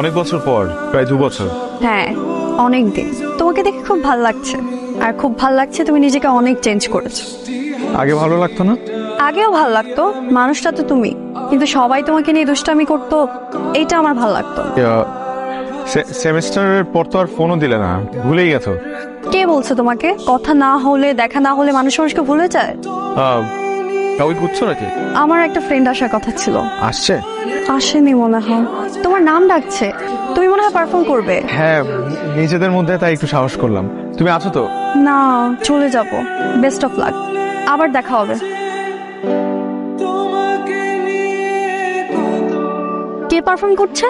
অনেক বছর পর, প্রায় 2 বছর। হ্যাঁ, অনেক দিন। তোমাকে দেখে খুব ভালো লাগছে, আর খুব ভালো লাগছে তুমি নিজেকে অনেক চেঞ্জ করেছো। আগে ভালো লাগতো না? আগেও ভালো লাগতো, মানুষটা তো তুমি, কিন্তু সবাই তোমাকে নিয়ে দুষ্টামি করতো, এইটা আমার ভালো লাগতো না। সেমিস্টারের পর তো আর ফোনও দিলে না, ভুলেই গেছো। কে বলছে তোমাকে? কথা না হলে, দেখা না হলে মানুষ মানুষকে ভুলে যায়? কাউকে খুঁজছো নাকি? আমার একটা ফ্রেন্ড আসার কথা ছিল, আসছে? আসেনি মনে হয়। তোমার নাম ডাকছে, তুমি মনে হয় পারফর্ম করবে। হ্যাঁ, নিজেদের মধ্যে তাই একটু সাহস করলাম। তুমি আছো তো? না, চলে যাব। বেস্ট অফ লাক, আবার দেখা হবে। কে পারফর্ম করছে?